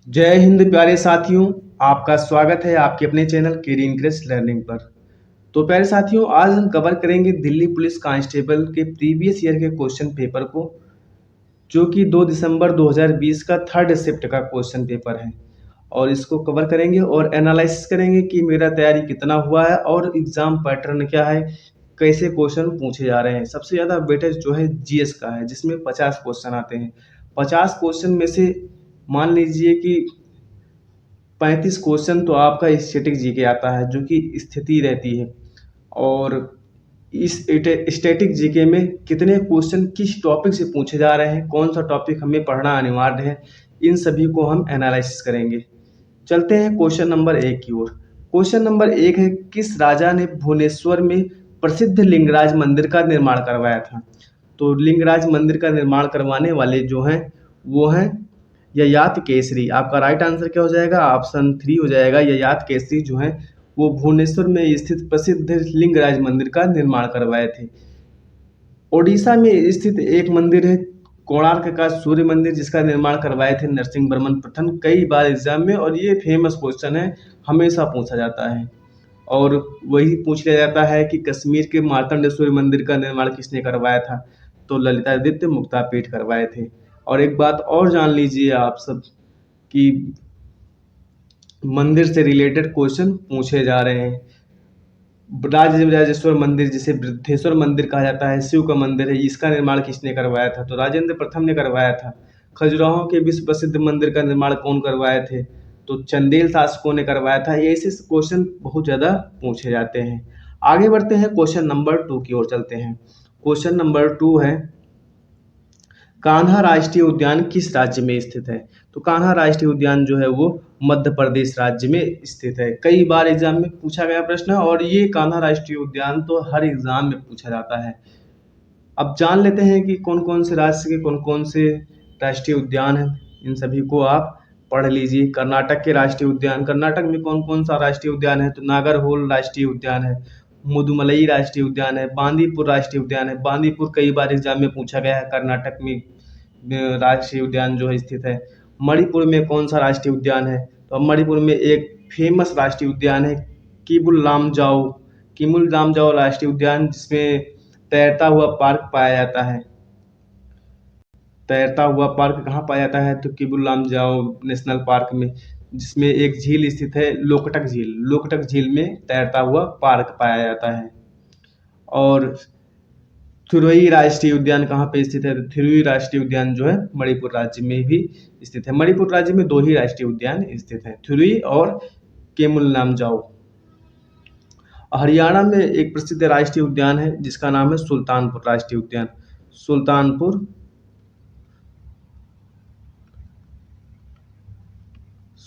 जय हिंद प्यारे साथियों। आपका स्वागत है आपके अपने चैनल केरियन क्रेस्ट लर्निंग पर। तो प्यारे साथियों, आज हम कवर करेंगे दिल्ली पुलिस कांस्टेबल के प्रीवियस ईयर के क्वेश्चन पेपर को, जो कि 2 दिसंबर 2020 का थर्ड शिफ्ट का क्वेश्चन पेपर है। और इसको कवर करेंगे और एनालिसिस करेंगे कि मेरा तैयारी कितना हुआ है और एग्जाम पैटर्न क्या है, कैसे क्वेश्चन पूछे जा रहे हैं। सबसे ज़्यादा वेटेज जो है जीएस का है, जिसमें 50 क्वेश्चन आते हैं। 50 क्वेश्चन में से मान लीजिए कि 35 क्वेश्चन तो आपका स्टैटिक जीके आता है, जो कि स्थिति रहती है। और इस स्टैटिक जीके में कितने क्वेश्चन किस टॉपिक से पूछे जा रहे हैं, कौन सा टॉपिक हमें पढ़ना अनिवार्य है, इन सभी को हम एनालिसिस करेंगे। चलते हैं क्वेश्चन नंबर 1 की ओर। क्वेश्चन नंबर 1 है, किस राजा ने भुवनेश्वर में प्रसिद्ध लिंगराज मंदिर का निर्माण करवाया था? तो लिंगराज मंदिर का निर्माण करवाने वाले जो हैं वो हैं ययाति केसरी। आपका राइट आंसर क्या हो जाएगा? ऑप्शन 3 हो जाएगा। ययाति केसरी जो है वो भुवनेश्वर में स्थित प्रसिद्ध लिंगराज मंदिर का निर्माण करवाए थे। ओडिशा में स्थित एक मंदिर है कोणार्क का सूर्य मंदिर, जिसका निर्माण करवाए थे नरसिंह वर्मन प्रथम। कई बार एग्जाम में, और ये फेमस क्वेश्चन है, हमेशा पूछा जाता है। और वही पूछ लिया जाता है कि कश्मीर के मार्तंडेश्वरी मंदिर का निर्माण किसने करवाया था? तो ललितादित्य मुक्तापीठ करवाए थे। और एक बात और जान लीजिए आप सब कि मंदिर से रिलेटेड क्वेश्चन पूछे जा रहे हैं। राजराजेश्वर मंदिर, जिसे वृद्धेश्वर मंदिर कहा जाता है, शिव का मंदिर है, इसका निर्माण किसने करवाया था? तो राजेंद्र प्रथम ने करवाया था। खजुराहो के विश्व प्रसिद्ध मंदिर का निर्माण कौन करवाए थे? तो चंदेल शासकों ने करवाया था। ये ऐसे क्वेश्चन बहुत ज़्यादा पूछे जाते हैं। आगे बढ़ते हैं, क्वेश्चन नंबर 2 की ओर चलते हैं। क्वेश्चन नंबर 2 है, कान्हा राष्ट्रीय उद्यान किस राज्य में स्थित है? तो कान्हा राष्ट्रीय उद्यान जो है वो मध्य प्रदेश राज्य में स्थित है। कई बार एग्जाम में पूछा गया प्रश्न है, और ये कान्हा राष्ट्रीय उद्यान तो हर एग्जाम में पूछा जाता है। अब जान लेते हैं कि कौन कौन से राज्य के कौन कौन से राष्ट्रीय उद्यान हैं। इन सभी को आप पढ़ लीजिए। कर्नाटक के राष्ट्रीय उद्यान, कर्नाटक में कौन कौन सा राष्ट्रीय उद्यान है? तो नागरहोल राष्ट्रीय उद्यान है, मुदुमलई राष्ट्रीय उद्यान है, बांदीपुर राष्ट्रीय उद्यान है। बांदीपुर कई बार एग्जाम में पूछा गया है। कर्नाटक में राष्ट्रीय उद्यान जो है स्थित है। मणिपुर में कौन सा राष्ट्रीय उद्यान है? तो अब मणिपुर में एक फेमस राष्ट्रीय उद्यान है किबुल लामजाओ, किमुल लामजाओ राष्ट्रीय उद्यान, जिसमें तैरता हुआ पार्क पाया जाता है। तैरता हुआ पार्क कहाँ पाया जाता है? तो किबुल लामजाओ नेशनल पार्क में, जिसमें एक झील स्थित है, लोकटक झील। लोकटक झील में तैरता हुआ पार्क पाया जाता है। और थिरुई राष्ट्रीय उद्यान कहाँ पे स्थित है? तो थिरुई राष्ट्रीय उद्यान जो है मणिपुर राज्य में भी स्थित है। मणिपुर राज्य में 2 ही राष्ट्रीय उद्यान स्थित हैं, थिरुई और केमुल लामजाओ। हरियाणा में एक प्रसिद्ध राष्ट्रीय उद्यान है, जिसका नाम है सुल्तानपुर राष्ट्रीय उद्यान। सुल्तानपुर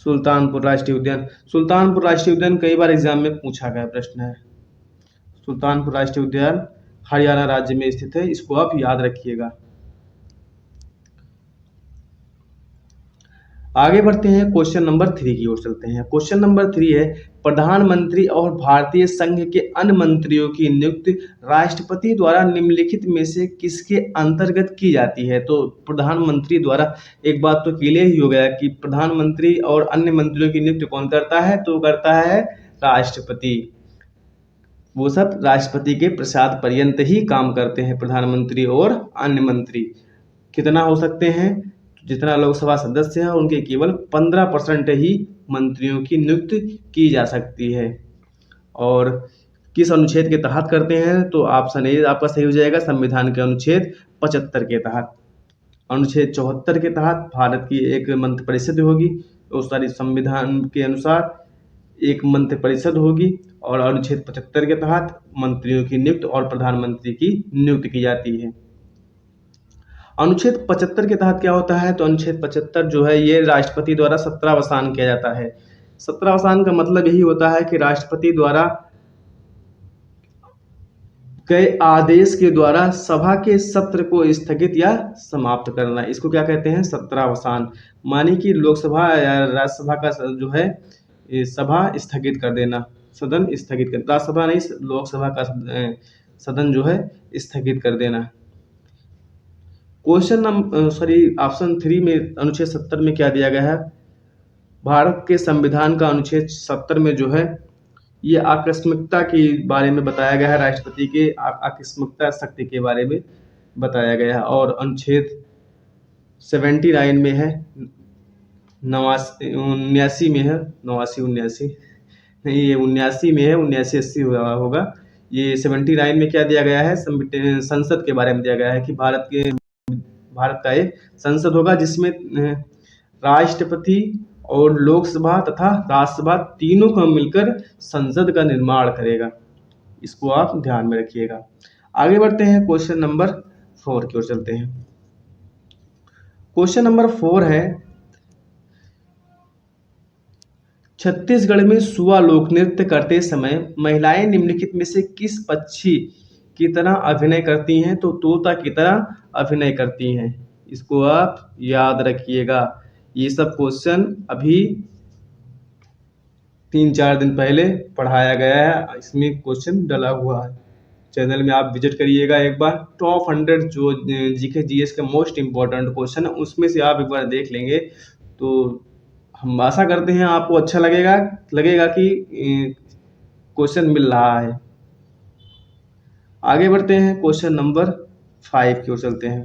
सुल्तानपुर राष्ट्रीय उद्यान। सुल्तानपुर राष्ट्रीय उद्यान कई बार एग्जाम में पूछा गया प्रश्न है। सुल्तानपुर राष्ट्रीय उद्यान हरियाणा राज्य में स्थित है, इसको आप याद रखिएगा। आगे बढ़ते हैं, क्वेश्चन नंबर 3 की ओर चलते हैं। क्वेश्चन नंबर 3 है, प्रधानमंत्री और भारतीय संघ के अन्य मंत्रियों की नियुक्ति राष्ट्रपति द्वारा निम्नलिखित में से किसके अंतर्गत की जाती है? तो प्रधानमंत्री द्वारा, एक बात तो क्लियर ही हो गया कि प्रधानमंत्री और अन्य मंत्रियों की नियुक्ति कौन करता है? तो करता है राष्ट्रपति। वो सब राष्ट्रपति के प्रसाद पर्यंत ही काम करते हैं, प्रधानमंत्री और अन्य मंत्री। कितना हो सकते हैं? जितना लोकसभा सदस्य हैं उनके केवल 15% ही मंत्रियों की नियुक्ति की जा सकती है। और किस अनुच्छेद के तहत करते हैं? तो ऑप्शन ए आपका सही हो जाएगा, संविधान के अनुच्छेद 75 के तहत। अनुच्छेद 74 के तहत भारत की एक मंत्रिपरिषद होगी, तो सारी संविधान के अनुसार एक मंत्रिपरिषद होगी। और अनुच्छेद 75 के तहत मंत्रियों की नियुक्ति और प्रधानमंत्री की नियुक्ति की जाती है। अनुच्छेद 75 के तहत क्या होता है? तो अनुच्छेद 75 जो है ये राष्ट्रपति द्वारा सत्रावसान किया जाता है। सत्रावसान का मतलब यही होता है कि राष्ट्रपति द्वारा कई आदेश के द्वारा सभा के सत्र को स्थगित या समाप्त करना, इसको क्या कहते हैं? सत्रावसान। मानी कि लोकसभा या राज्यसभा का जो है ये सभा स्थगित कर देना, सदन स्थगित कर, राज्यसभा नहीं लोकसभा का सदन जो है स्थगित कर देना। क्वेश्चन नंबर ऑप्शन 3 में अनुच्छेद 70 में क्या दिया गया है? भारत के संविधान का अनुच्छेद 70 में जो है ये आकस्मिकता के बारे में बताया गया है, राष्ट्रपति के आकस्मिकता शक्ति के बारे में बताया गया है। और अनुच्छेद 79 में है, 79 में है, 79 नहीं, ये 79 में है, 79 80 होगा। ये 79 में क्या दिया गया है, संसद के बारे में दिया गया है कि भारत का एक संसद होगा जिसमें राष्ट्रपति और लोकसभा तथा राज्यसभा तीनों का मिलकर संसद का निर्माण करेगा। इसको आप ध्यान में रखिएगा। आगे बढ़ते हैं, क्वेश्चन नंबर 4 की ओर चलते हैं। क्वेश्चन नंबर 4 है, छत्तीसगढ़ में सुआ लोक नृत्य करते समय महिलाएं निम्नलिखित में से किस पक्षी की तरह अभिनय करती हैं? तो तोता की तरह अभिनय करती हैं। इसको आप याद रखिएगा। ये सब क्वेश्चन अभी 3-4 दिन पहले पढ़ाया गया है, इसमें क्वेश्चन डला हुआ है। चैनल में आप विजिट करिएगा एक बार। टॉप 100 जो जीके जीएस के मोस्ट इम्पोर्टेंट क्वेश्चन है उसमें से आप एक बार देख लेंगे तो हम आशा करते हैं आपको अच्छा लगेगा कि क्वेश्चन मिल रहा है। आगे बढ़ते हैं, क्वेश्चन नंबर 5 की ओर चलते हैं।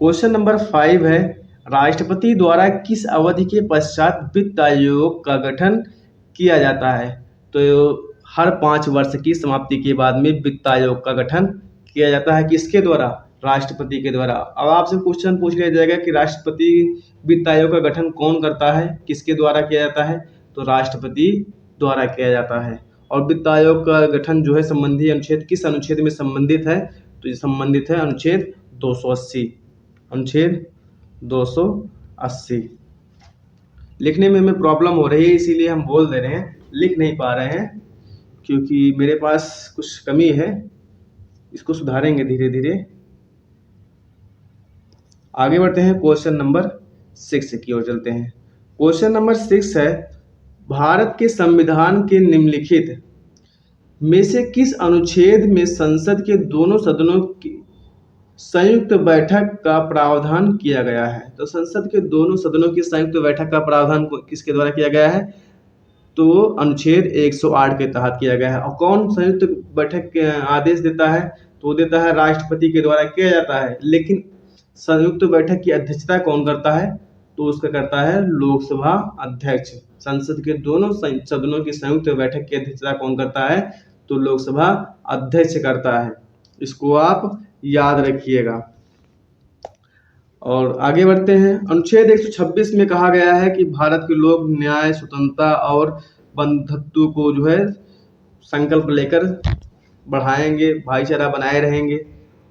क्वेश्चन नंबर 5 है, राष्ट्रपति द्वारा किस अवधि के पश्चात वित्त आयोग का गठन किया जाता है? तो हर 5 वर्ष की समाप्ति के बाद में वित्त आयोग का गठन किया जाता है। किसके द्वारा? राष्ट्रपति के द्वारा। अब आपसे क्वेश्चन पूछ लिया जाएगा कि राष्ट्रपति वित्त आयोग का गठन कौन करता है, किसके द्वारा किया जाता है? तो राष्ट्रपति द्वारा किया जाता है। और वित्त आयोग का गठन जो है संबंधी अनुच्छेद किस अनुच्छेद में संबंधित है? तो ये संबंधित है अनुच्छेद 280। अनुच्छेद 280। लिखने में हमें प्रॉब्लम हो रही है इसीलिए हम बोल दे रहे हैं, लिख नहीं पा रहे हैं क्योंकि मेरे पास कुछ कमी है, इसको सुधारेंगे धीरे धीरे। आगे बढ़ते हैं, क्वेश्चन नंबर 6 की ओर चलते हैं। क्वेश्चन नंबर 6 है, भारत के संविधान के निम्नलिखित में से किस अनुच्छेद में संसद के दोनों सदनों की संयुक्त बैठक का प्रावधान किया गया है? तो संसद के दोनों सदनों की संयुक्त बैठक का प्रावधान किसके द्वारा किया गया है? तो अनुच्छेद 108 के तहत किया गया है। और कौन संयुक्त बैठक के आदेश देता है? तो देता है राष्ट्रपति के द्वारा किया जाता है। लेकिन संयुक्त बैठक की अध्यक्षता कौन करता है? तो उसका करता है लोकसभा अध्यक्ष। संसद के दोनों सदनों की संयुक्त बैठक की अध्यक्षता कौन करता है? तो लोकसभा अध्यक्ष करता है। इसको आप याद रखिएगा। और आगे बढ़ते हैं, अनुच्छेद 126 में कहा गया है कि भारत के लोग न्याय, स्वतंत्रता और बंधुत्व को जो है संकल्प लेकर बढ़ाएंगे, भाईचारा बनाए रहेंगे।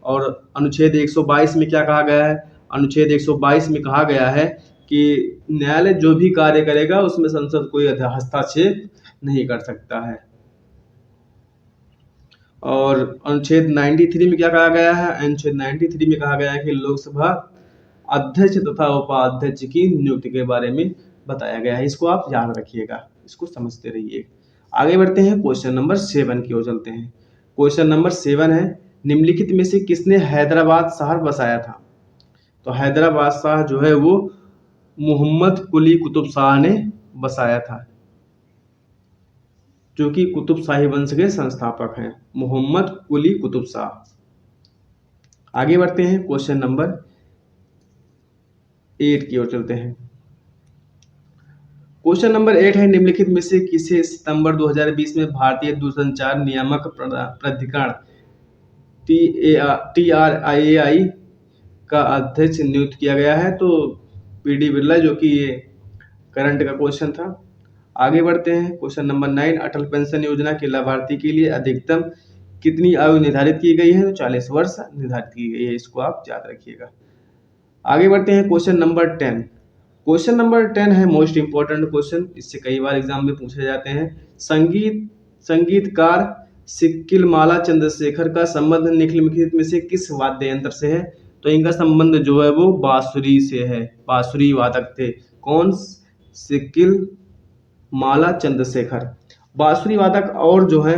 और अनुच्छेद 122 में क्या कहा गया है? अनुच्छेद 122 में कहा गया है कि न्यायालय जो भी कार्य करेगा उसमें संसद कोई हस्तक्षेप नहीं कर सकता है। और अनुच्छेद 93 में क्या कहा गया है? अनुच्छेद 93 में कहा गया है कि लोकसभा अध्यक्ष तथा उपाध्यक्ष की नियुक्ति के बारे में बताया गया है। इसको आप याद रखिएगा, इसको समझते रहिए। आगे बढ़ते हैं, क्वेश्चन नंबर 7 की ओर चलते हैं। क्वेश्चन नंबर 7 है, निम्नलिखित में से किसने हैदराबाद शहर बसाया था? तो हैदराबाद शाह जो है वो मोहम्मद कुली कुतुब शाह ने बसाया था, जो कि कुतुब शाही वंश के संस्थापक हैं, मोहम्मद कुली कुतुब शाह। आगे बढ़ते हैं, क्वेश्चन नंबर 8 की ओर चलते हैं। क्वेश्चन नंबर 8 है, निम्नलिखित में से किसे सितंबर 2020 में भारतीय दूरसंचार नियामक प्राधिकरण TRAI का अध्यक्ष नियुक्त किया गया है? तो PD बिरला, जो कि ये करंट का क्वेश्चन था। आगे बढ़ते हैं, क्वेश्चन नंबर 9, अटल पेंशन योजना के लाभार्थी के लिए अधिकतम कितनी आयु निर्धारित की गई है? तो 40 वर्ष निर्धारित की गई है। इसको आप याद रखिएगा। आगे बढ़ते हैं, क्वेश्चन नंबर 10। क्वेश्चन नंबर 10 है मोस्ट इंपॉर्टेंट क्वेश्चन, इससे कई बार एग्जाम में पूछे जाते हैं। संगीतकार सिक्किल माला चंद्रशेखर का संबंध निम्नलिखित में से किस वाद्य यंत्र से है? तो इनका संबंध जो है वो बांसुरी से है, बांसुरी वादक थे। कौन? सिक्किल माला चंद्रशेखर बांसुरी वादक। और जो है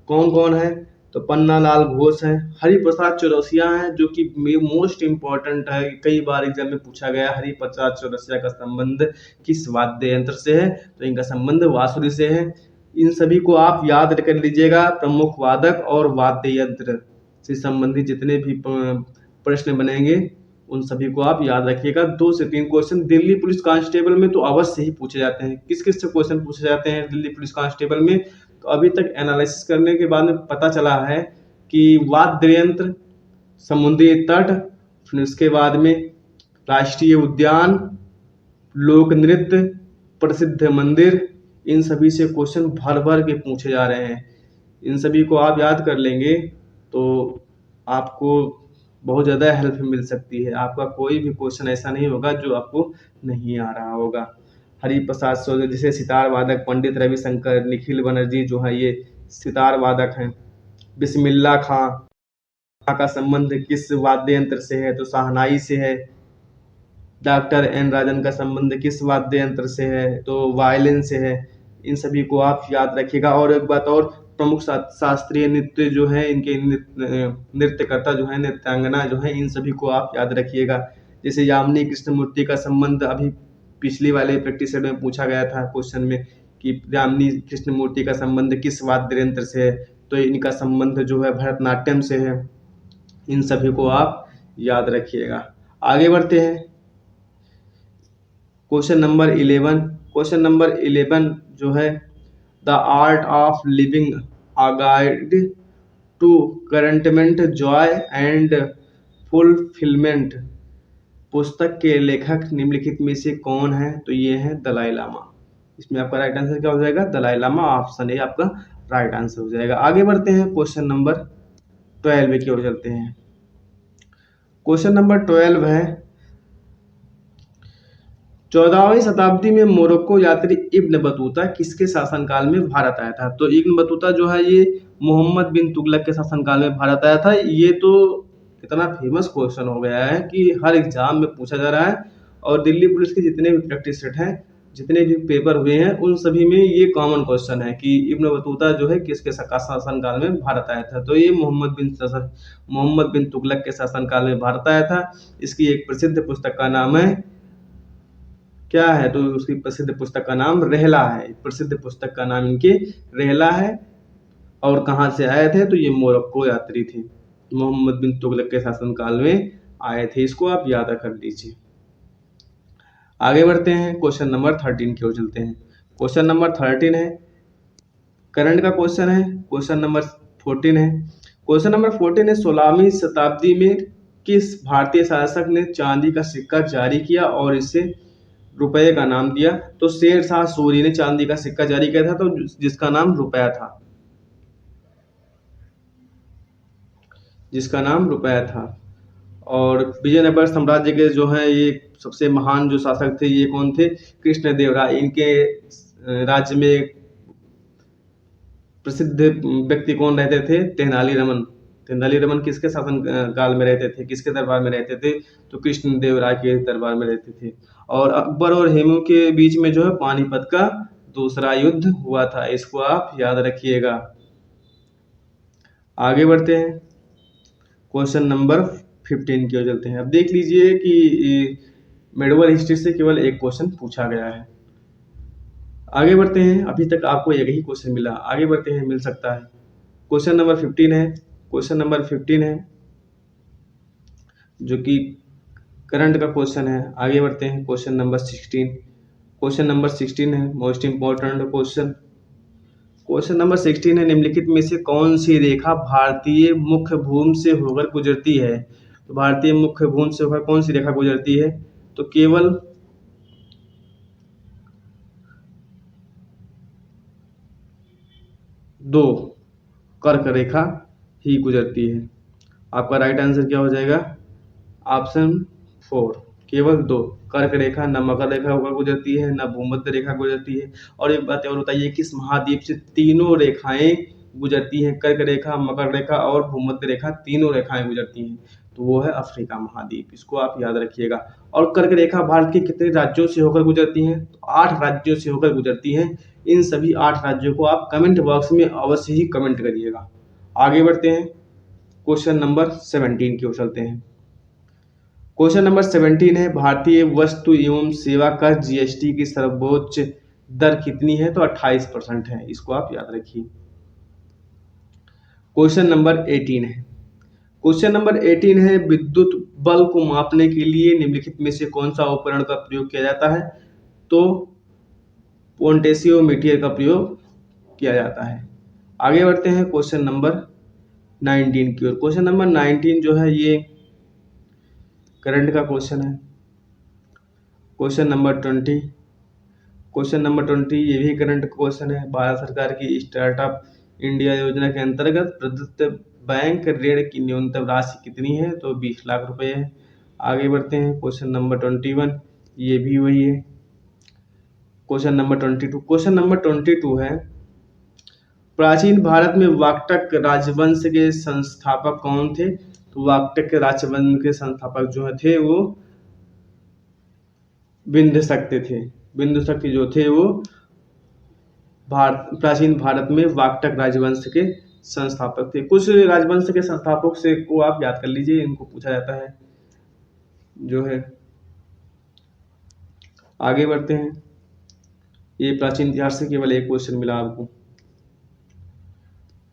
कौन कौन है? तो पन्ना लाल घोष हैं। हरिप्रसाद चौरसिया हैं, जो कि मोस्ट इम्पॉर्टेंट है, कई बार एग्जाम में पूछा गया। हरिप्रसाद चौरसिया का संबंध किस वाद्य यंत्र से है? तो इनका संबंध बांसुरी से है। इन सभी को आप याद कर लीजिएगा। प्रमुख वादक और वाद्य यंत्र से संबंधित जितने भी प्रश्न बनेंगे उन सभी को आप याद रखिएगा। 2 से 3 क्वेश्चन दिल्ली पुलिस कांस्टेबल में तो अवश्य ही पूछे जाते हैं। किस किस से क्वेश्चन पूछे जाते हैं दिल्ली पुलिस कांस्टेबल में? तो अभी तक एनालिसिस करने के बाद में पता चला है कि वाद्य यंत्र, समुद्री तट, फिर उसके बाद में राष्ट्रीय उद्यान, लोक नृत्य, प्रसिद्ध मंदिर, इन सभी से क्वेश्चन भर भर के पूछे जा रहे हैं। इन सभी को आप याद कर लेंगे तो आपको बहुत ज़्यादा हेल्प मिल सकती है। आपका कोई भी क्वेश्चन ऐसा नहीं होगा जो आपको नहीं आ रहा होगा। हरिप्रसाद चौधरी जैसे सितार वादक, पंडित रविशंकर, निखिल बनर्जी जो है ये सितार वादक हैं। बिस्मिल्लाह खां का संबंध किस वाद्य यंत्र से है? तो शहनाई से है। डॉक्टर एन राजन का संबंध किस वाद्य यंत्र से है? तो वायलिन से है। इन सभी को आप याद रखिएगा। और एक बात और, प्रमुख शास्त्रीय नृत्य जो है, इनके नृत्यकर्ता जो है, नृत्यांगना जो है, इन सभी को आप याद रखिएगा। जैसे यामिनी कृष्णमूर्ति का संबंध अभी पिछली वाले प्रैक्टिस सेट में पूछा गया था क्वेश्चन में कि यामिनी कृष्णमूर्ति का संबंध किस वाद्य यंत्र से है? तो इनका संबंध जो है भरतनाट्यम से है। इन सभी को आप याद रखिएगा। आगे बढ़ते हैं। Question number 11। क्वेश्चन नंबर 11 जो है, the art of living a guide to contentment, joy and fulfilment पुस्तक के लेखक निम्नलिखित में से कौन है? तो ये है दलाई लामा। इसमें आपका राइट आंसर क्या हो जाएगा? दलाई लामा। ऑप्शन ए आपका राइट आंसर हो जाएगा। आगे बढ़ते हैं क्वेश्चन नंबर 12 की ओर चलते हैं। क्वेश्चन नंबर 12 है, 14वीं शताब्दी में मोरक्को यात्री इब्न बतूता किसके शासनकाल में भारत आया था? तो इब्न बतूता जो है ये मोहम्मद बिन तुगलक के शासनकाल में भारत आया था। ये तो इतना फेमस क्वेश्चन हो गया है कि हर एग्जाम में पूछा जा रहा है। और दिल्ली पुलिस के जितने भी प्रैक्टिस सेट हैं, जितने भी पेपर हुए हैं, उन सभी में ये कॉमन क्वेश्चन है कि इब्न बतूता जो है किसके शासनकाल में भारत आया था? तो ये मोहम्मद बिन तुगलक के शासनकाल में भारत आया था। इसकी एक प्रसिद्ध पुस्तक का नाम है क्या है? तो उसकी प्रसिद्ध पुस्तक का नाम रहला है। प्रसिद्ध पुस्तक का नाम इनके रहला है। और कहाँ से आए थे? तो ये मोरक्को यात्री थे, मोहम्मद बिन तुगलक के शासनकाल में आए थे। इसको आप याद कर लीजिए। आगे बढ़ते हैं, क्वेश्चन नंबर 13 की ओर चलते हैं। क्वेश्चन नंबर 13 है, करंट का क्वेश्चन है। क्वेश्चन नंबर 14 है। क्वेश्चन नंबर 14 है, 16वीं शताब्दी में किस भारतीय शासक ने चांदी का सिक्का जारी किया और इसे रुपए का नाम दिया? तो शेर शाह सूरी ने चांदी का सिक्का जारी किया था, तो जिसका नाम रुपया था, जिसका नाम रुपया था। और विजयनगर साम्राज्य के जो है ये सबसे महान जो शासक थे, ये कौन थे? कृष्णदेवराय। इनके राज्य में प्रसिद्ध व्यक्ति कौन रहते थे? तेनालीरामन। तेनालीरामन किसके शासन काल में रहते थे? किसके दरबार में रहते थे? तो कृष्णदेवराय के दरबार में रहते थे। और अकबर और हेमू के बीच में जो है पानीपत का दूसरा युद्ध हुआ था। इसको आप याद रखिएगा। आगे बढ़ते हैं, क्वेश्चन नंबर 15 की ओर चलते हैं। अब देख लीजिए कि मेडिवल हिस्ट्री से केवल एक क्वेश्चन पूछा गया है। आगे बढ़ते हैं। अभी तक आपको एक ही क्वेश्चन मिला, आगे बढ़ते हैं, मिल सकता है। क्वेश्चन नंबर 15 है। क्वेश्चन नंबर 15 है जो कि करंट का क्वेश्चन है। आगे बढ़ते हैं, क्वेश्चन नंबर 16। क्वेश्चन नंबर 16 है most important question. Question number 16 है, निम्नलिखित में से कौन सी रेखा भारतीय मुख्य भूमि से होकर गुजरती है? तो भारतीय मुख्य भूमि से होकर कौन सी रेखा गुजरती है? तो केवल दो कर्क रेखा ही गुजरती है। आपका राइट आंसर क्या हो जाएगा? ऑप्शन 4, केवल 2 कर्क रेखा, न मकर रेखा होकर गुजरती है, न भूमध्य रेखा गुजरती है। और एक बात और बताइए, किस महाद्वीप से तीनों रेखाएं गुजरती हैं? कर्क रेखा, मकर रेखा और भूमध्य रेखा, तीनों रेखाएं गुजरती हैं। तो वो है अफ्रीका महाद्वीप। इसको आप याद रखिएगा। और कर्क रेखा भारत के कितने राज्यों से होकर गुजरती हैं? तो 8 राज्यों से होकर गुजरती हैं। इन सभी 8 राज्यों को आप कमेंट बॉक्स में अवश्य ही कमेंट करिएगा। आगे बढ़ते हैं, क्वेश्चन नंबर 17 की ओर चलते हैं। क्वेश्चन नंबर 17 है, भारतीय वस्तु एवं सेवा कर जीएसटी की सर्वोच्च दर कितनी है? तो 28% है, इसको आप याद रखिए। क्वेश्चन नंबर 18 है, क्वेश्चन नंबर 18 है, विद्युत बल को मापने के लिए निम्नलिखित में से कौन सा उपकरण का प्रयोग किया जाता है? तो पोटेंशियोमीटर का प्रयोग किया जाता है। आगे बढ़ते हैं क्वेश्चन नंबर 19 की ओर। क्वेश्चन नंबर 19 जो है ये करंट का क्वेश्चन है। क्वेश्चन नंबर 20, क्वेश्चन नंबर 20 ये भी करंट क्वेश्चन है। भारत सरकार की स्टार्टअप इंडिया योजना के अंतर्गत प्रदत्त बैंक ऋण की न्यूनतम राशि कितनी है? तो 20 लाख रुपए है। आगे बढ़ते हैं क्वेश्चन नंबर 21, ये भी वही है। क्वेश्चन नंबर 22, क्वेश्चन नंबर 22 है, प्राचीन भारत में वाकटक राजवंश के संस्थापक कौन थे? तो वाकटक राजवंश के संस्थापक जो थे वो बिंदुशक्ति थे। बिंदुशक्ति जो थे वो प्राचीन भारत में वाकटक राजवंश के संस्थापक थे। कुछ राजवंश के संस्थापक से को आप याद कर लीजिए, इनको पूछा जाता है जो है। आगे बढ़ते हैं, ये प्राचीन इतिहास से केवल एक क्वेश्चन मिला आपको।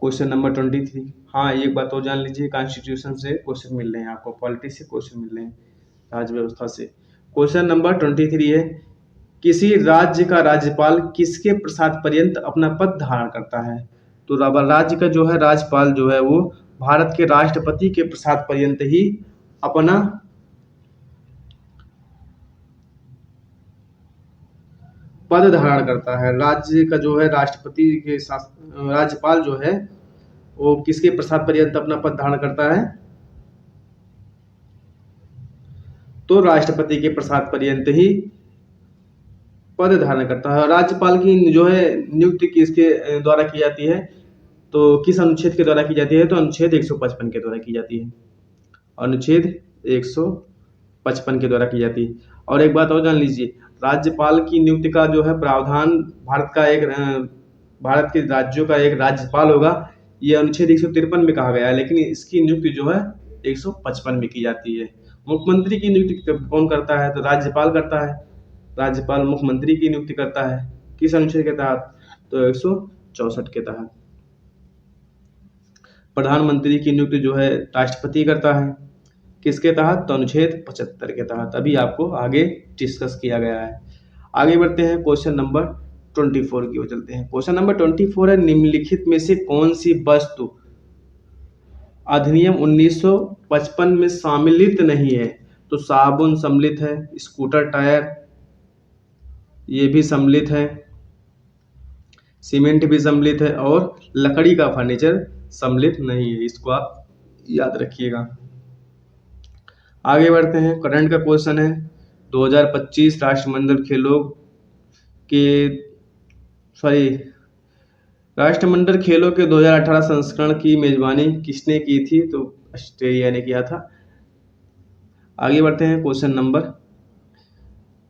क्वेश्चन नंबर 23, हाँ एक बात और जान लीजिए, कॉन्स्टिट्यूशन से क्वेश्चन मिल रहे हैं आपको, पॉलिटिक्स से क्वेश्चन मिल रहे हैं, राज्य व्यवस्था से। क्वेश्चन नंबर 23 है, किसी राज्य का राज्यपाल किसके प्रसाद पर्यंत अपना पद धारण करता है? तो राज्य का जो है राज्यपाल जो है वो भारत के राष्ट्रपति के प्रसाद पर्यंत ही अपना पद धारण करता है। राज्य का जो है राष्ट्रपति के राज्यपाल जो है वो किसके प्रसाद पर्यंत अपना पद धारण करता है? तो राष्ट्रपति के प्रसाद पर्यंत ही पद धारण करता है। राज्यपाल की जो है नियुक्ति किसके द्वारा की जाती है? तो किस अनुच्छेद के द्वारा की जाती है? तो अनुच्छेद 155 के द्वारा की जाती है। अनुच्छेद 155 के द्वारा की जाती है। और एक बात और जान लीजिए, राज्यपाल की नियुक्ति का जो है प्रावधान भारत के राज्यों का एक राज्यपाल होगा, ये अनुच्छेद 153 में कहा गया है, लेकिन इसकी नियुक्ति जो है 155 में की जाती है। मुख्यमंत्री की नियुक्ति कौन करता है? तो राज्यपाल करता है। राज्यपाल मुख्यमंत्री की नियुक्ति करता है, किस अनुच्छेद के तहत? तो 164 के तहत। प्रधानमंत्री की नियुक्ति जो है राष्ट्रपति करता है, किसके तहत? तो अनुच्छेद 75 के तहत। अभी आपको आगे डिस्कस किया गया है। आगे बढ़ते हैं क्वेश्चन नंबर 24 की ओर चलते हैं। क्वेश्चन नंबर 24 है, निम्नलिखित में से कौन सी वस्तु अधिनियम 1955 में सम्मिलित नहीं है? तो साबुन सम्मिलित है, स्कूटर टायर ये भी सम्मिलित है, सीमेंट भी सम्मिलित है, और लकड़ी का फर्नीचर सम्मिलित नहीं है। इसको आप याद रखिएगा। आगे बढ़ते हैं, करंट का क्वेश्चन है, 2025 राष्ट्रमंडल खेलों के 2018 संस्करण की मेजबानी किसने की थी? तो ऑस्ट्रेलिया ने किया था। आगे बढ़ते हैं क्वेश्चन नंबर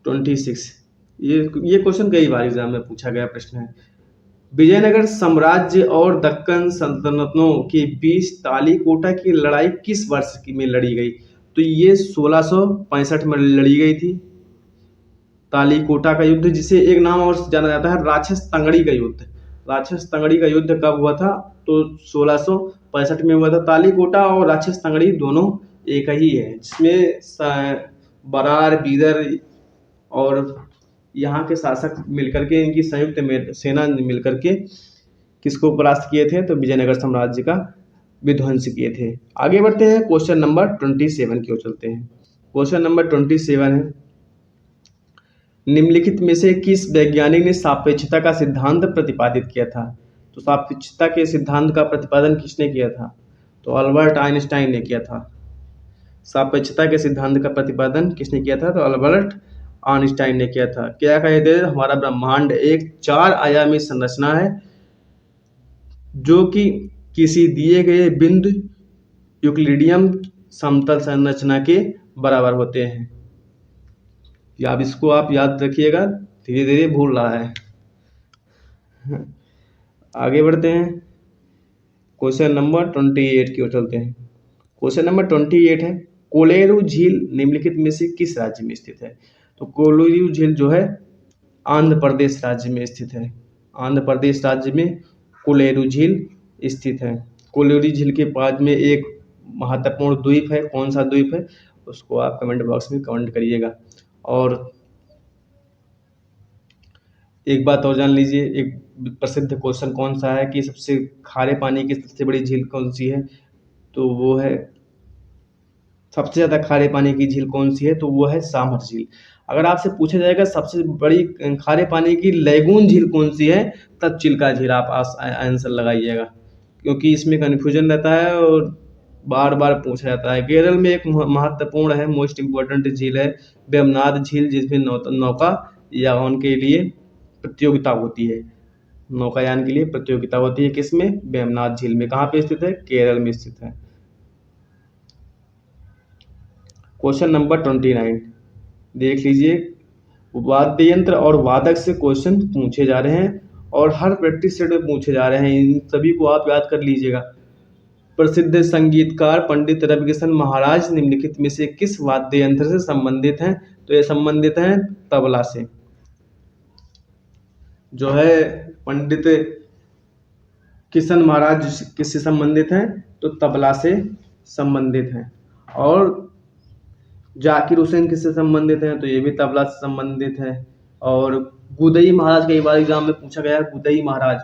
26, ये क्वेश्चन कई बार एग्जाम में पूछा गया प्रश्न है। विजयनगर साम्राज्य और दक्कन सल्तनतों के बीच तालीकोटा की लड़ाई किस वर्ष में लड़ी गई? तो ये 1665 में लड़ी गई थी, तालीकोटा का युद्ध, जिसे एक नाम और जाना जाता है राक्षस तंगड़ी का युद्ध। राक्षस तंगड़ी का युद्ध कब हुआ था? तो 1665 में हुआ था। तालीकोटा और राक्षस तंगड़ी दोनों एक ही है, जिसमें बरार, बीदर और यहाँ के शासक मिलकर के, इनकी संयुक्त सेना मिलकर के किसको परास्त किए थे? तो विजयनगर साम्राज्य का विध्वंस किए थे। आगे बढ़ते हैं क्वेश्चन नंबर 27 की ओर चलते हैं। क्वेश्चन नंबर 27 है, निम्नलिखित में से किस वैज्ञानिक ने सापेक्षता का सिद्धांत प्रतिपादित किया था? तो सापेक्षता के सिद्धांत का प्रतिपादन किसने किया था? तो अल्बर्ट आइंस्टाइन ने किया था। सापेक्षता के सिद्धांत का प्रतिपादन किसने किया था? तो अल्बर्ट आइंस्टाइन ने किया था। क्या कहते हैं? हमारा ब्रह्मांड एक 4 आयामी संरचना है जो कि किसी दिए गए बिंदु यूक्लिडियन समतल संरचना के बराबर होते हैं। या अब इसको आप याद रखिएगा, धीरे धीरे भूल रहा है। आगे बढ़ते हैं क्वेश्चन नंबर 28 की ओर चलते हैं। क्वेश्चन नंबर 28 है, कोलेरू झील निम्नलिखित में से किस राज्य में स्थित है? तो कोलेरू झील जो है आंध्र प्रदेश राज्य में स्थित है। आंध्र प्रदेश राज्य में कोलेरू झील स्थित है। कोलेरू झील के पास में एक महत्वपूर्ण द्वीप है, कौन सा द्वीप है उसको आप कमेंट बॉक्स में कमेंट करिएगा। और एक बात और जान लीजिए, एक प्रसिद्ध क्वेश्चन कौन सा है कि सबसे खारे पानी की सबसे बड़ी झील कौन सी है? तो वो है, सबसे ज़्यादा खारे पानी की झील कौन सी है? तो वो है सामर झील। अगर आपसे पूछा जाएगा सबसे बड़ी खारे पानी की लैगून झील कौन सी है, तब चिल्का झील आप आंसर लगाइएगा, क्योंकि इसमें कन्फ्यूजन रहता है और बार बार पूछा जाता है। केरल में एक महत्वपूर्ण है, मोस्ट इम्पोर्टेंट झील है वेमनाथ झील, जिसमें नौका यान के लिए प्रतियोगिता होती है। नौकायान के लिए प्रतियोगिता होती है किसमें? वेमनाथ झील में। कहाँ पे स्थित है? केरल में स्थित है। क्वेश्चन नंबर 29 देख लीजिए, वाद्य यंत्र और वादक से क्वेश्चन पूछे जा रहे हैं और हर प्रैक्टिस सेट में पूछे जा रहे हैं, इन सभी को आप याद कर लीजिएगा। प्रसिद्ध संगीतकार पंडित रविकिशन महाराज निम्नलिखित में से किस वाद्य यंत्र से संबंधित हैं? तो ये संबंधित हैं तबला से। जो है पंडित किशन महाराज किससे संबंधित हैं? तो तबला से संबंधित हैं। और जाकिर हुसैन किससे संबंधित हैं? तो ये भी तबला से संबंधित है। और गुदई महाराज कई बार एग्जाम में पूछा गया है, गुदई महाराज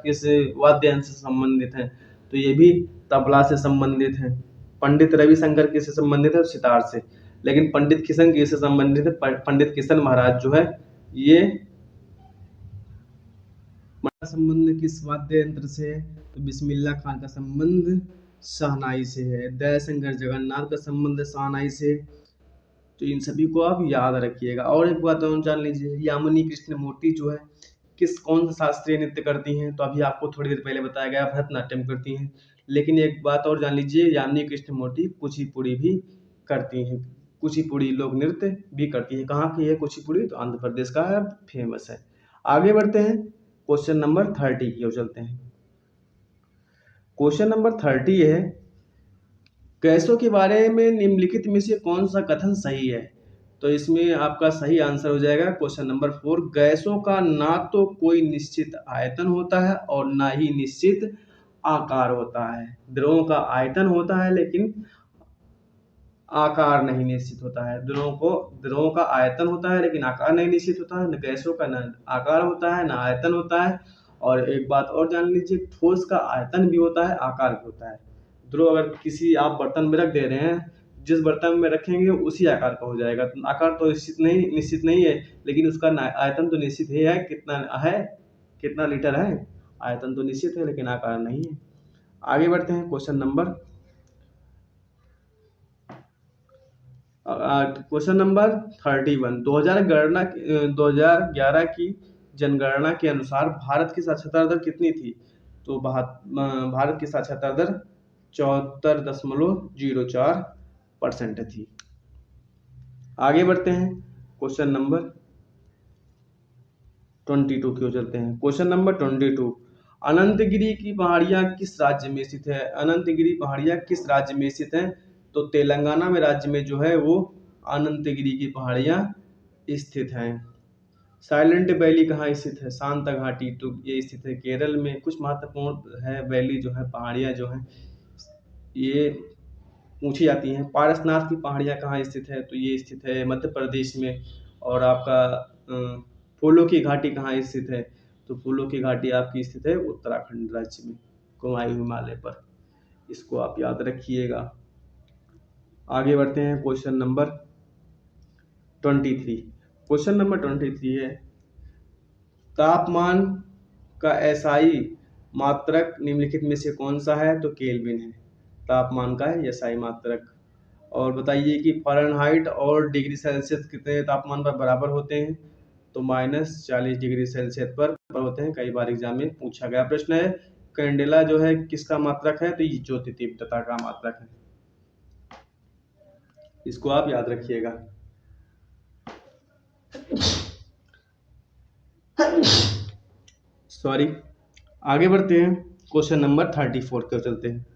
किस वाद्य यंत्र से संबंधित हैं? तो ये भी तबला से संबंधित हैं। पंडित रविशंकर किससे संबंधित है? सितार से। लेकिन पंडित किशन किससे संबंधित है? पंडित किशन महाराज जो है ये संबंध किस वाद्य यंत्र से है? तो बिस्मिल्लाह खान का संबंध शहनाई से है। दयाशंकर जगन्नाथ का संबंध शहनाई से। तो इन सभी को आप याद रखिएगा। और एक बात और जान लीजिए, यामिनी कृष्णमूर्ति जो है कौन सा शास्त्रीय नृत्य करती हैं? तो अभी आपको थोड़ी देर पहले बताया गया भरतनाट्यम करती हैं। लेकिन एक बात और जान लीजिए, यामिनी कृष्णमूर्ति कुचिपुड़ी भी करती हैं। कुचिपुड़ी लोक नृत्य भी करती है। कहाँ की है कुचिपुड़ी? तो आंध्र प्रदेश का है, फेमस है। आगे बढ़ते हैं, क्वेश्चन नंबर 30 की ओर चलते हैं। क्वेश्चन नंबर 30 है, गैसों के बारे में निम्नलिखित में से कौन सा कथन सही है? तो इसमें आपका सही आंसर हो जाएगा क्वेश्चन नंबर 4, गैसों का ना तो कोई निश्चित आयतन होता है और ना ही निश्चित आकार होता है। द्रवों का आयतन होता है लेकिन आकार नहीं निश्चित होता है। द्रवों का आयतन होता है लेकिन आकार नहीं निश्चित होता है। गैसों का ना आकार होता है ना आयतन होता है। और एक बात और जान लीजिए, ठोस का आयतन भी होता है, आकार भी होता है। ध्रुव अगर किसी आप बर्तन में रख दे रहे हैं, जिस बर्तन में रखेंगे उसी आकार का हो जाएगा। तो आकार तो निश्चित नहीं है, लेकिन उसका आयतन तो निश्चित ही है। कितना लीटर है? आयतन तो निश्चित है लेकिन आकार नहीं है। आगे बढ़ते हैं, क्वेश्चन नंबर 31। 2011 की जनगणना के अनुसार भारत की साक्षरता दर कितनी थी? तो भारत की साक्षरता दर 74.04% थी। आगे बढ़ते हैं, क्वेश्चन नंबर 22 की ओर चलते हैं। क्वेश्चन नंबर 22, अनंतगिरी की पहाड़ियां किस राज्य में स्थित है? अनंतगिरी पहाड़ियां किस राज्य में स्थित है? तो तेलंगाना में राज्य में जो है वो अनंतगिरी की पहाड़ियां स्थित हैं। साइलेंट वैली कहाँ स्थित है? शांता घाटी, तो ये स्थित है केरल में। कुछ महत्वपूर्ण है वैली जो है, पहाड़ियां जो हैं ये पूछी जाती हैं। पारसनाथ की पहाड़ियां कहाँ स्थित है? तो ये स्थित है मध्य प्रदेश में। और आपका फूलों की घाटी कहाँ स्थित है? तो फूलों की घाटी आपकी स्थित है उत्तराखंड राज्य में, कुमायूं हिमालय पर। इसको आप याद रखिएगा। आगे बढ़ते हैं, क्वेश्चन नंबर 23। क्वेश्चन नंबर 23 है, तापमान का एसआई मात्रक निम्नलिखित में से कौन सा है? तो केल्विन है तापमान का एसआई मात्रक। और बताइए कि फ़ारेनहाइट और डिग्री सेल्सियस कितने तापमान पर बराबर होते हैं? तो -40 डिग्री सेल्सियस पर होते हैं। कई बार एग्जाम में पूछा गया प्रश्न है। कैंडेला जो है किसका मात्रक है? तो ये ज्योति तीव्रता का मात्रक है। इसको आप याद रखिएगा। सॉरी। आगे बढ़ते हैं, क्वेश्चन नंबर 34 को चलते हैं।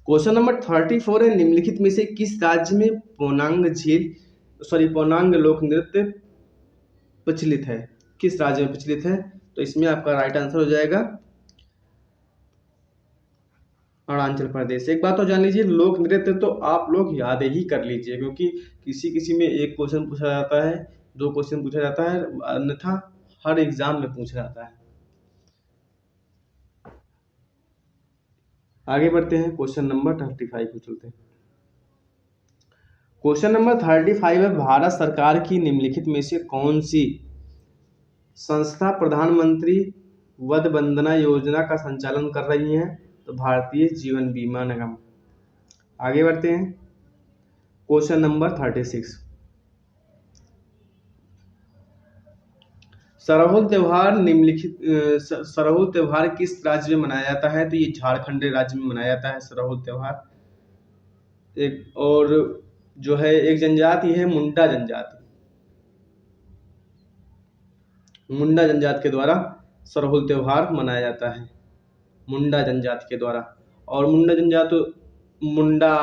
क्वेश्चन नंबर 34 है, निम्नलिखित में से किस राज्य में पौनांग लोक नृत्य प्रचलित है? किस राज्य में प्रचलित है? तो इसमें आपका राइट आंसर हो जाएगा अरुणाचल प्रदेश। एक बात तो जान लीजिए, लोक नृत्य तो आप लोग याद ही कर लीजिए, क्योंकि किसी किसी में एक क्वेश्चन पूछा जाता है, 2 क्वेश्चन पूछा जाता है, अन्यथा हर एग्जाम में पूछा जाता है। आगे बढ़ते हैं, क्वेश्चन नंबर 35 को चलते हैं। क्वेश्चन नंबर 35 है, भारत सरकार की निम्नलिखित में से कौन सी संस्था प्रधानमंत्री वय वंदना योजना का संचालन कर रही है? तो भारतीय जीवन बीमा निगम। आगे बढ़ते हैं, क्वेश्चन नंबर 36, सरहुल त्योहार किस राज्य में मनाया जाता है? तो ये झारखंड राज्य में मनाया जाता है सरहुल त्योहार। एक और जो है एक जनजाति है मुंडा जनजाति, मुंडा जनजाति के द्वारा सरहुल त्योहार मनाया जाता है, मुंडा जनजाति के द्वारा। और मुंडा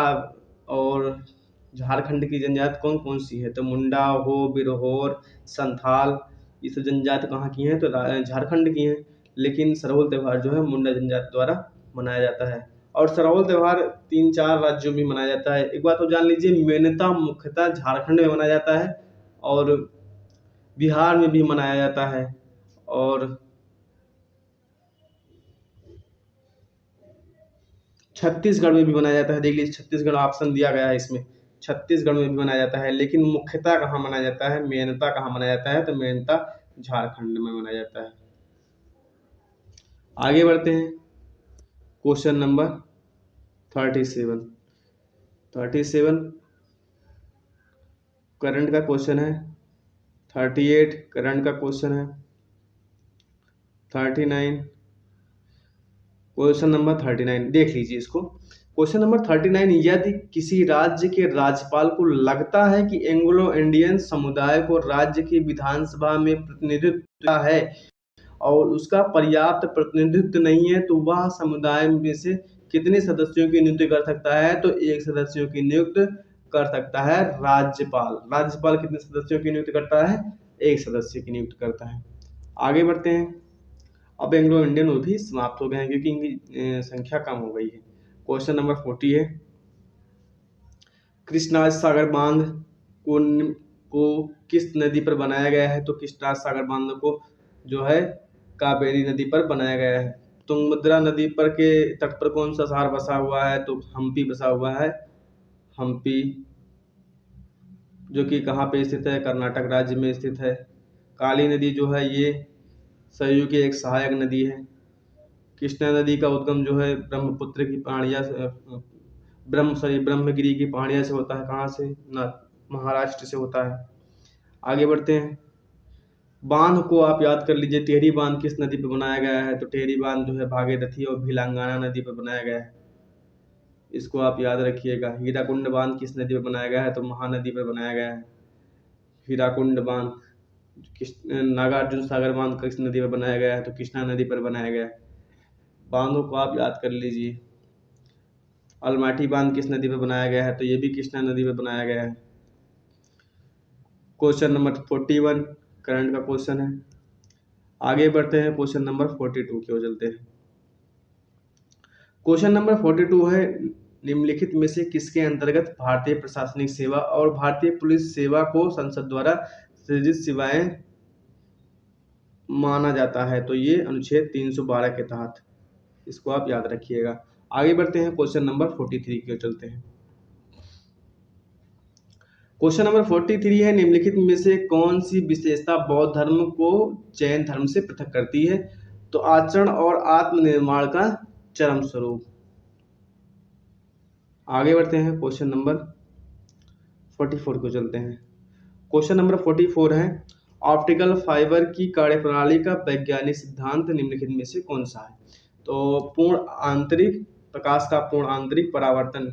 और झारखंड की जनजाति कौन कौन सी है? तो मुंडा हो, बिरहोर, संथाल, ये सब जनजाति कहाँ की हैं? तो झारखंड की हैं। लेकिन सरहुल त्योहार जो है मुंडा जनजाति द्वारा मनाया जाता है। और सरहुल त्योहार 3-4 राज्यों में मनाया जाता है। एक बात तो जान लीजिए, मेनता मुख्यतः झारखंड में मनाया जाता है और बिहार में भी मनाया जाता है और छत्तीसगढ़ में भी मनाया जाता है। देख लीजिए, छत्तीसगढ़ ऑप्शन दिया गया है इसमें, छत्तीसगढ़ में भी मनाया जाता है। लेकिन मुख्यतः कहाँ मनाया जाता है, मेनता कहाँ मनाया जाता है? तो मेनता झारखंड में मनाया जाता है। आगे बढ़ते हैं, क्वेश्चन नंबर 37 करंट का क्वेश्चन है, 38 करंट का क्वेश्चन है, 39 क्वेश्चन नंबर 39 देख लीजिए इसको। क्वेश्चन नंबर 39, यदि किसी राज्य के राज्यपाल को लगता है कि एंग्लो इंडियन समुदाय को राज्य की विधानसभा में प्रतिनिधित्व है और उसका पर्याप्त प्रतिनिधित्व नहीं है, तो वह समुदाय में से कितने सदस्यों की नियुक्ति कर सकता है? तो 1 सदस्यों की नियुक्ति कर सकता है राज्यपाल। राज्यपाल कितने सदस्यों की नियुक्ति करता है? 1 सदस्य की नियुक्ति करता है। आगे बढ़ते हैं, अब एंग्लो इंडियन वो भी समाप्त हो गए हैं क्योंकि इनकी संख्या कम हो गई है। क्वेश्चन नंबर 40 है, कृष्णराज सागर बांध को किस नदी पर बनाया गया है? तो कृष्णराज सागर बांध को जो है कावेरी नदी पर बनाया गया है। तुंगभद्रा नदी पर के तट पर कौन सा शहर बसा हुआ है? तो हम्पी बसा हुआ है, हम्पी, जो कि कहाँ पे स्थित है? कर्नाटक राज्य में स्थित है। काली नदी जो है ये सरयू की एक सहायक नदी है। कृष्णा नदी का उद्गम जो है ब्रह्मपुत्र की पहाड़ियाँ से ब्रह्मगिरी की पहाड़ियाँ से होता है। कहाँ से? महाराष्ट्र से होता है। आगे बढ़ते हैं, बांध को आप याद कर लीजिए, टेहरी बांध किस नदी पर बनाया गया है? तो टेहरी बांध जो है भागीरथी और भिलांगाना नदी पर बनाया गया है, इसको आप याद रखिएगा। हीराकुंड बांध किस नदी पर बनाया गया है? तो महानदी पर बनाया गया है हीराकुंड बांध। नागार्जुन सागर बांध किस नदी पर बनाया गया है? तो कृष्णा नदी पर बनाया गया है। बांधों को आप याद कर लीजिए। अलमाटी बांध किस नदी पर बनाया गया है? तो ये भी कृष्णा नदी पर बनाया गया है। क्वेश्चन नंबर 41 करंट का क्वेश्चन है। आगे बढ़ते हैं, क्वेश्चन नंबर 42 की ओर चलते हैं। क्वेश्चन नंबर 42 है, निम्नलिखित में से किसके अंतर्गत भारतीय प्रशासनिक सेवा और भारतीय पुलिस सेवा को संसद द्वारा सृजित सेवाएं माना जाता है? तो ये अनुच्छेद 312 के तहत, इसको आप याद रखिएगा। आगे बढ़ते हैं, क्वेश्चन नंबर 43 की ओर चलते हैं। क्वेश्चन नंबर 43 है, निम्नलिखित में से कौन सी विशेषता बौद्ध धर्म को जैन धर्म से पृथक करती है? तो आचरण और आत्मनिर्माण का चरम स्वरूप। आगे बढ़ते हैं, क्वेश्चन नंबर 44 को चलते हैं। क्वेश्चन नंबर 44 है, ऑप्टिकल फाइबर की कार्यप्रणाली का वैज्ञानिक सिद्धांत निम्नलिखित में से कौन सा है? तो प्रकाश का पूर्ण आंतरिक परावर्तन।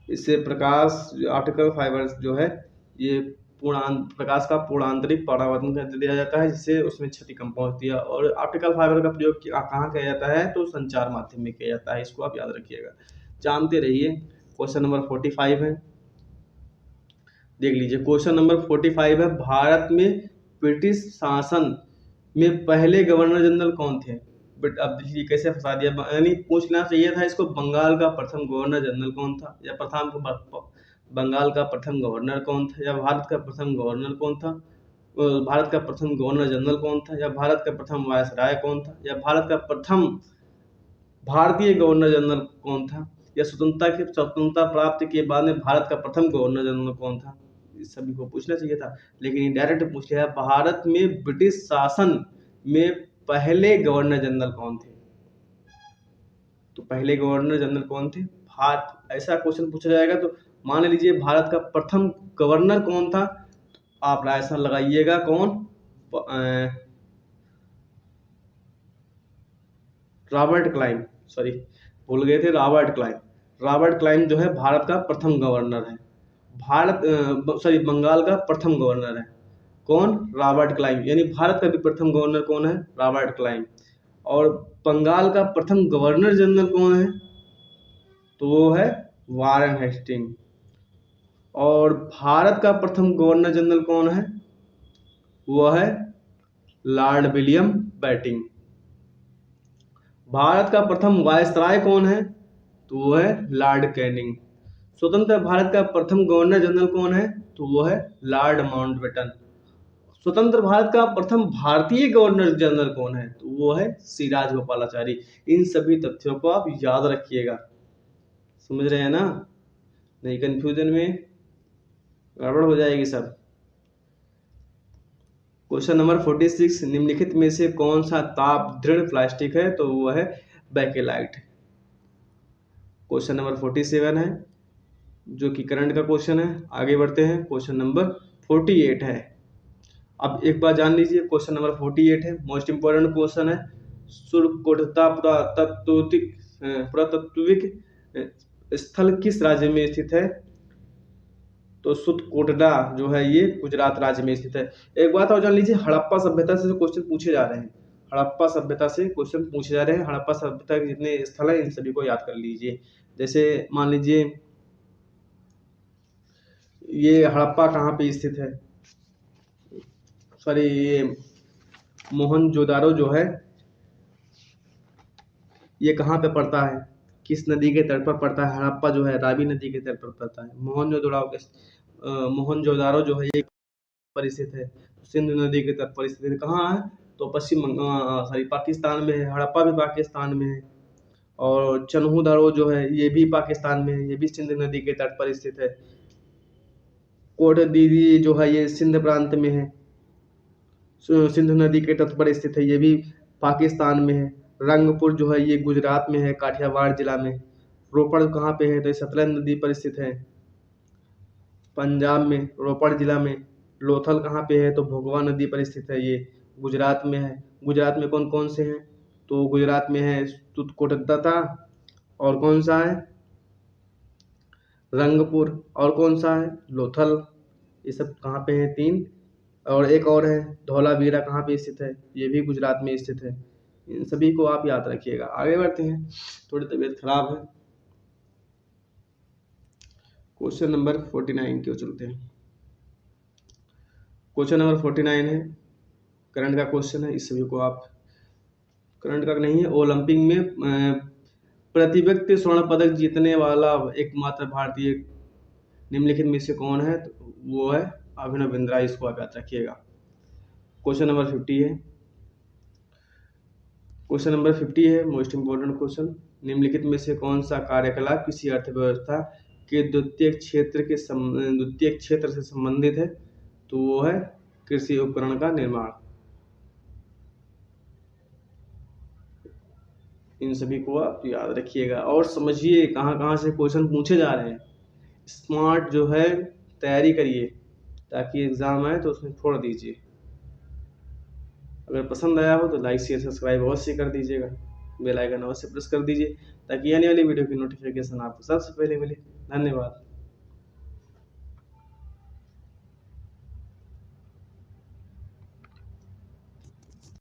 इससे प्रकाश, ऑप्टिकल फाइबर जो है ये प्रकाश का पूर्णांतरिक परावर्तन कर दिया जाता है, जिससे उसमें क्षति कम पहुंचती है। और ऑप्टिकल फाइबर का प्रयोग कहाँ किया जाता है, तो संचार माध्यम में किया जाता है। इसको आप याद रखिएगा, जानते रहिए। क्वेश्चन नंबर 45 है, देख लीजिए। क्वेश्चन नंबर 45 है, भारत में ब्रिटिश शासन में पहले गवर्नर जनरल कौन थे? बट अब देखिए कैसे फंसा दिया, यानी पूछना चाहिए था इसको बंगाल का प्रथम गवर्नर जनरल कौन था, या बंगाल का प्रथम गवर्नर कौन था, या भारत का प्रथम गवर्नर कौन था, भारत का प्रथम गवर्नर जनरल कौन था, या भारत का प्रथम वायसराय कौन था, या भारत का प्रथम भारतीय गवर्नर जनरल कौन था, या स्वतंत्रता प्राप्ति के बाद में भारत का प्रथम गवर्नर जनरल कौन था। इस सभी को पूछना चाहिए था, लेकिन डायरेक्ट पूछ लिया, भारत में ब्रिटिश शासन में पहले गवर्नर जनरल कौन थे। तो पहले गवर्नर जनरल कौन थे, भारत, ऐसा क्वेश्चन पूछा जाएगा तो मान लीजिए भारत का प्रथम गवर्नर कौन था, आप राजस्थान लगाइएगा, कौन, रॉबर्ट क्लाइव, सॉरी भूल गए थे, रॉबर्ट क्लाइव। रॉबर्ट क्लाइव जो है भारत का प्रथम गवर्नर है, बंगाल का प्रथम गवर्नर है, कौन, रॉबर्ट क्लाइव। यानी भारत का भी प्रथम गवर्नर कौन है, रॉबर्ट क्लाइव। और बंगाल का प्रथम गवर्नर जनरल कौन है, तो वो है वारेन हेस्टिंग। और भारत का प्रथम गवर्नर जनरल कौन है, वो है लॉर्ड विलियम बेंटिंक। भारत का प्रथम वायसराय कौन है, तो वो है लॉर्ड कैनिंग। स्वतंत्र भारत का प्रथम गवर्नर जनरल कौन है, तो वो है लॉर्ड माउंटबेटन। स्वतंत्र भारत का प्रथम भारतीय गवर्नर जनरल कौन है, तो वो है सी राजगोपालाचारी। इन सभी तथ्यों को आप याद रखिएगा, समझ रहे हैं ना, नहीं कंफ्यूजन में गड़बड़ हो जाएगी सब। क्वेश्चन नंबर 46, निम्नलिखित में से कौन सा ताप दृढ़ प्लास्टिक है, तो वो है बेकेलाइट। क्वेश्चन नंबर 47 है, जो कि करंट का क्वेश्चन है। आगे बढ़ते हैं, क्वेश्चन नंबर 48 है। अब एक बार जान लीजिए, क्वेश्चन नंबर 48 है, मोस्ट इंपोर्टेंट क्वेश्चन है। सुरकोटता पुरातात्विक स्थल किस राज्य में स्थित है, तो सुरकोटडा जो है ये गुजरात राज्य में स्थित है। एक बात और जान लीजिए, हड़प्पा सभ्यता से क्वेश्चन पूछे जा रहे हैं, हड़प्पा सभ्यता से क्वेश्चन पूछे जा रहे हैं। हड़प्पा सभ्यता के जितने स्थल है इन सभी को याद कर लीजिए। जैसे मान लीजिए ये हड़प्पा कहाँ पे स्थित है, सॉरी ये मोहनजोदारो जो है ये कहाँ पे पड़ता है, किस नदी के तट पर पड़ता है। हड़प्पा जो है रावी नदी के तट पर पड़ता है। मोहनजोदारो जो है ये पर स्थित है, सिंध नदी के तट पर स्थित है। कहाँ है, तो पाकिस्तान में है। हड़प्पा भी पाकिस्तान में है। और चन्हूदारो जो है ये भी पाकिस्तान में है, ये भी सिंध नदी के तट पर स्थित है। कोट दीदी जो है ये सिंध प्रांत में है, सिंधु नदी के तट पर स्थित है, ये भी पाकिस्तान में है। रंगपुर जो है ये गुजरात में है, काठियावाड़ जिला में। रोपड़ कहाँ पे है, तो ये सतलज नदी पर स्थित है, पंजाब में, रोपड़ जिला में। लोथल कहाँ पे है, तो भोगवा नदी पर स्थित है, ये गुजरात में है। गुजरात में कौन कौन से हैं, तो गुजरात में है कोटद्दा, और कौन सा है, रंगपुर, और कौन सा है, लोथल। ये सब कहाँ पे है, 3। और एक और है धौलावीरा, कहाँ पे स्थित है, ये भी गुजरात में स्थित है। इन सभी को आप याद रखिएगा। आगे बढ़ते हैं, थोड़ी तबीयत खराब है। क्वेश्चन नंबर 49 की ओर चलते हैं। क्वेश्चन नंबर 49 है, करंट का क्वेश्चन है। इस सभी को आप, करंट का नहीं है, ओलंपिक में प्रति व्यक्ति स्वर्ण पदक जीतने वाला एकमात्र भारतीय निम्नलिखित में से कौन है, तो वो है अभिनव बिंद्रा। इसको आप याद रखिएगा। क्वेश्चन नंबर 50 है, क्वेश्चन नंबर 50 है, मोस्ट इंपोर्टेंट क्वेश्चन। निम्नलिखित में से कौन सा कार्यकलाप किसी अर्थव्यवस्था के द्वितीय क्षेत्र से संबंधित है, तो वो है कृषि उपकरण का निर्माण। इन सभी को आप याद रखिएगा और समझिए कहाँ कहाँ से क्वेश्चन पूछे जा रहे हैं। स्मार्ट जो है तैयारी करिए, ताकि एग्जाम आए तो उसमें छोड़ दीजिए। अगर पसंद आया हो तो लाइक शेयर सब्सक्राइब अवश्य कर दीजिएगा, बेल आइकन अवश्य प्रेस कर दीजिए, ताकि आने वाली वीडियो की नोटिफिकेशन आपको सबसे पहले मिले। धन्यवाद।